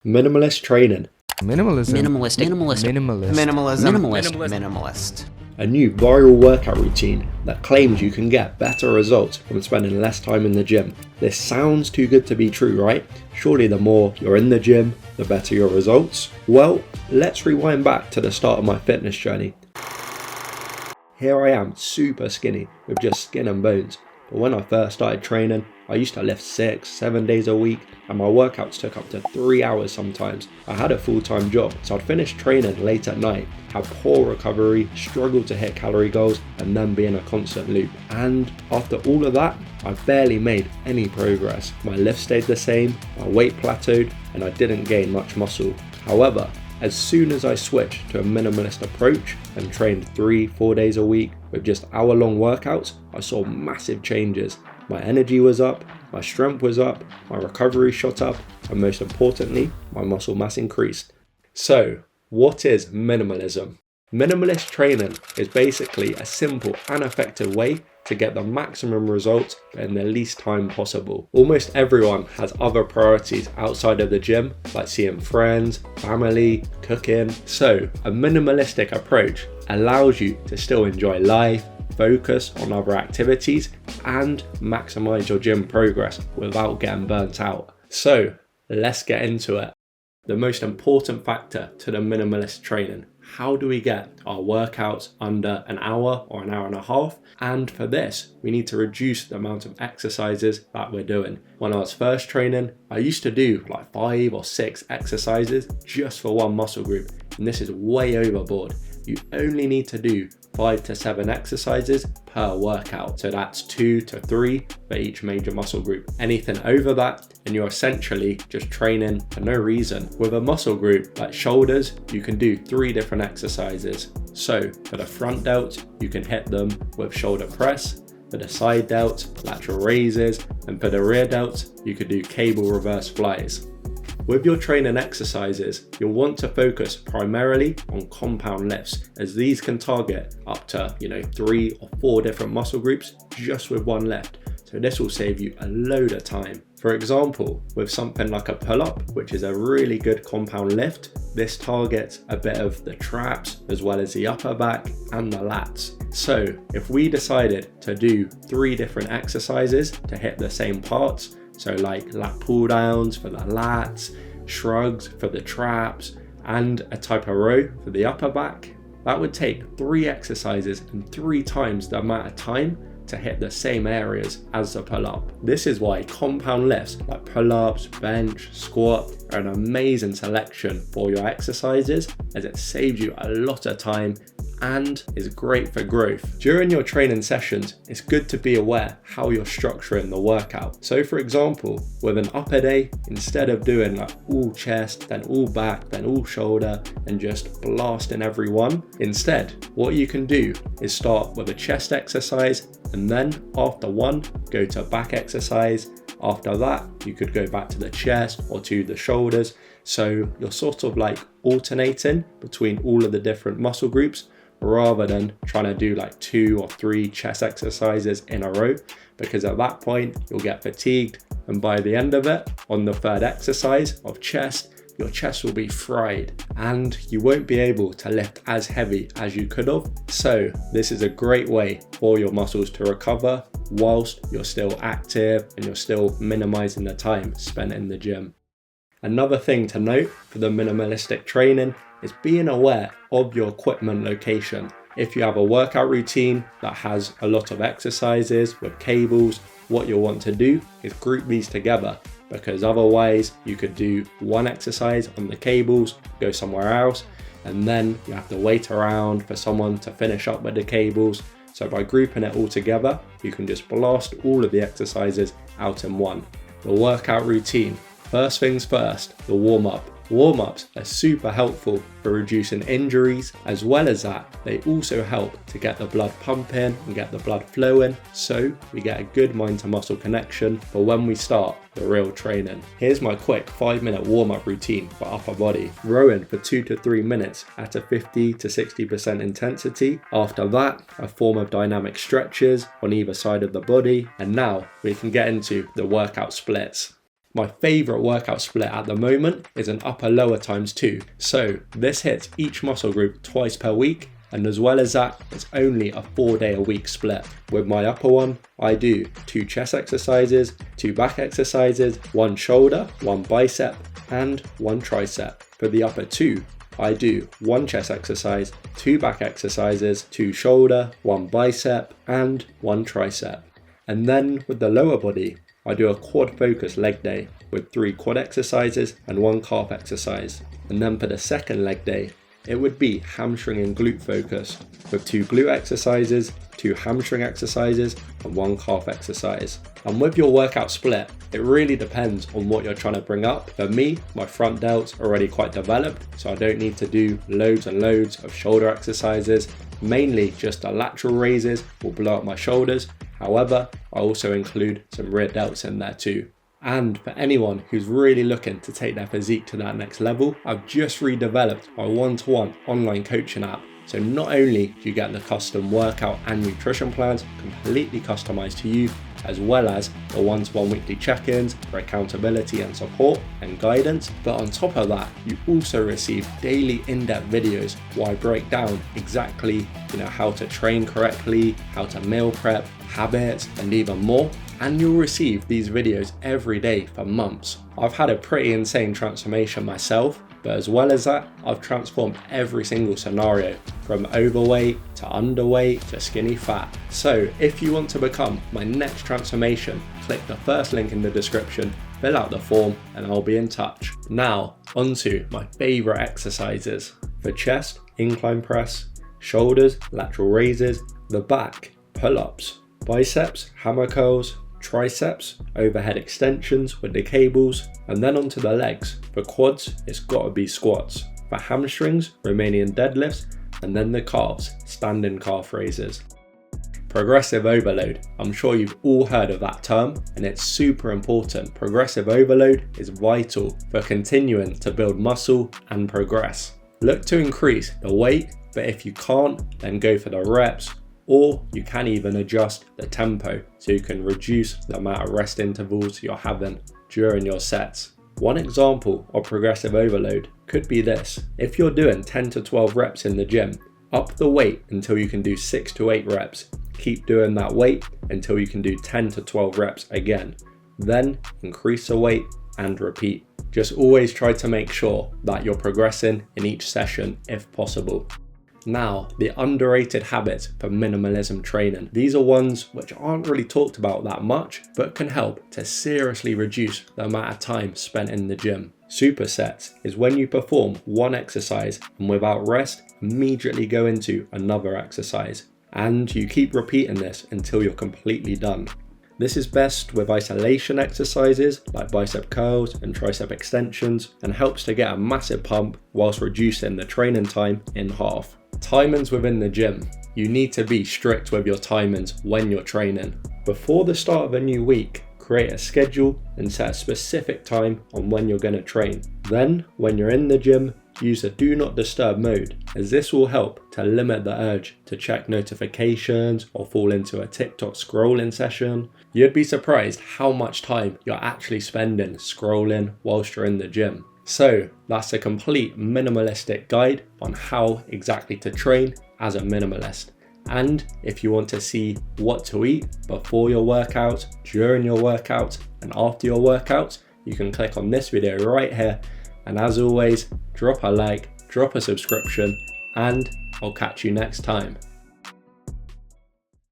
Minimalist training. Minimalism. Minimalist. A new viral workout routine that claims you can get better results from spending less time in the gym. This sounds too good to be true, right? Surely the more you're in the gym, the better your results. Well, let's rewind back to the start of my fitness journey. Here I am, super skinny, with just skin and bones. But when I first started training, I used to lift 6-7 days a week, and my workouts took up to 3 hours sometimes. I had a full-time job, so I'd finish training late at night, have poor recovery, struggle to hit calorie goals, and then be in a constant loop. And after all of that, I barely made any progress. My lift stayed the same, my weight plateaued, and I didn't gain much muscle. However, as soon as I switched to a minimalist approach and trained 3-4 days a week with just hour-long workouts, I saw massive changes. My energy was up, my strength was up, my recovery shot up, and most importantly, my muscle mass increased. So, what is minimalism? Minimalist training is basically a simple and effective way to get the maximum results in the least time possible. Almost everyone has other priorities outside of the gym, like seeing friends, family, cooking. So a minimalistic approach allows you to still enjoy life, focus on other activities, and maximize your gym progress without getting burnt out. So let's get into it. The most important factor to the minimalist training. How do we get our workouts under an hour or an hour and a half? And for this, we need to reduce the amount of exercises that we're doing. When I was first training, I used to do like 5 or 6 exercises just for one muscle group. And this is way overboard. You only need to do 5 to 7 exercises per workout. So that's 2 to 3 for each major muscle group. Anything over that, and you're essentially just training for no reason. With a muscle group like shoulders, you can do 3 different exercises. So for the front delt, you can hit them with shoulder press. For the side delt, lateral raises, and for the rear delt, you could do cable reverse flies. With your training exercises, you'll want to focus primarily on compound lifts, as these can target up to 3 or 4 different muscle groups just with one lift. So this will save you a load of time. For example, with something like a pull-up, which is a really good compound lift, this targets a bit of the traps as well as the upper back and the lats. So if we decided to do 3 different exercises to hit the same parts, so like lat pull downs for the lats, shrugs for the traps, and a type of row for the upper back, that would take 3 exercises and 3 times the amount of time to hit the same areas as the pull-up. This is why compound lifts like pull-ups, bench, squat are an amazing selection for your exercises, as it saves you a lot of time and is great for growth. During your training sessions, it's good to be aware how you're structuring the workout. So for example, with an upper day, instead of doing like all chest, then all back, then all shoulder, and just blasting every one, instead, what you can do is start with a chest exercise, and then after one, go to a back exercise. After that, you could go back to the chest or to the shoulders. So you're sort of like alternating between all of the different muscle groups, rather than trying to do like 2 or 3 chest exercises in a row, because at that point you'll get fatigued, and by the end of it, on the 3rd exercise of chest, your chest will be fried and you won't be able to lift as heavy as you could have. So this is a great way for your muscles to recover whilst you're still active and you're still minimizing the time spent in the gym. Another thing to note for the minimalistic training is being aware of your equipment location. If you have a workout routine that has a lot of exercises with cables, what you'll want to do is group these together, because otherwise you could do one exercise on the cables, go somewhere else, and then you have to wait around for someone to finish up with the cables. So by grouping it all together, you can just blast all of the exercises out in one. The workout routine. First things first, the warm-up. Warm-ups are super helpful for reducing injuries. As well as that, they also help to get the blood pumping and get the blood flowing, so we get a good mind to muscle connection for when we start the real training. Here's my quick 5-minute warm-up routine for upper body. Rowing for 2 to 3 minutes at a 50 to 60% intensity. After that, a form of dynamic stretches on either side of the body. And now we can get into the workout splits. My favourite workout split at the moment is an upper-lower ×2. So this hits each muscle group twice per week, and as well as that, it's only a 4-day-a-week split. With my upper one, I do 2 chest exercises, 2 back exercises, 1 shoulder, 1 bicep, and 1 tricep. For the upper 2, I do 1 chest exercise, 2 back exercises, 2 shoulder, 1 bicep, and 1 tricep. And then with the lower body, I do a quad focus leg day with 3 quad exercises and 1 calf exercise. And then for the second leg day, it would be hamstring and glute focus with 2 glute exercises, 2 hamstring exercises, and 1 calf exercise. And with your workout split, it really depends on what you're trying to bring up. For me, my front delt's already quite developed, so I don't need to do loads and loads of shoulder exercises. Mainly just the lateral raises will blow up my shoulders. However, I also include some rear delts in there too. And for anyone who's really looking to take their physique to that next level, I've just redeveloped my one-to-one online coaching app. So not only do you get the custom workout and nutrition plans completely customized to you, as well as the one-to-one weekly check-ins for accountability and support and guidance, but on top of that, you also receive daily in-depth videos where I break down exactly how to train correctly, how to meal prep, habits, and even more. And you'll receive these videos every day for months. I've had a pretty insane transformation myself, but as well as that, I've transformed every single scenario from overweight to underweight to skinny fat. So if you want to become my next transformation, click the first link in the description, fill out the form, and I'll be in touch. Now, onto my favorite exercises. For chest, incline press, shoulders, lateral raises, the back, pull-ups, biceps, hammer curls, triceps, overhead extensions with the cables, and then onto the legs. For quads, it's gotta be squats. For hamstrings, Romanian deadlifts, and then the calves, standing calf raises. Progressive overload. I'm sure you've all heard of that term, and it's super important. Progressive overload is vital for continuing to build muscle and progress. Look to increase the weight, but if you can't, then go for the reps, or you can even adjust the tempo so you can reduce the amount of rest intervals you're having during your sets. One example of progressive overload could be this. If you're doing 10 to 12 reps in the gym, up the weight until you can do 6 to 8 reps. Keep doing that weight until you can do 10 to 12 reps again. Then increase the weight and repeat. Just always try to make sure that you're progressing in each session if possible. Now, the underrated habits for minimalism training. These are ones which aren't really talked about that much, but can help to seriously reduce the amount of time spent in the gym. Supersets is when you perform one exercise and without rest, immediately go into another exercise. And you keep repeating this until you're completely done. This is best with isolation exercises like bicep curls and tricep extensions, and helps to get a massive pump whilst reducing the training time in half. Timings within the gym. You need to be strict with your timings when you're training. Before the start of a new week, create a schedule and set a specific time on when you're going to train. Then, when you're in the gym, use a do not disturb mode, as this will help to limit the urge to check notifications or fall into a TikTok scrolling session. You'd be surprised how much time you're actually spending scrolling whilst you're in the gym. So that's a complete minimalistic guide on how exactly to train as a minimalist. And if you want to see what to eat before your workout, during your workout, and after your workout, you can click on this video right here. And as always, drop a like, drop a subscription, and I'll catch you next time.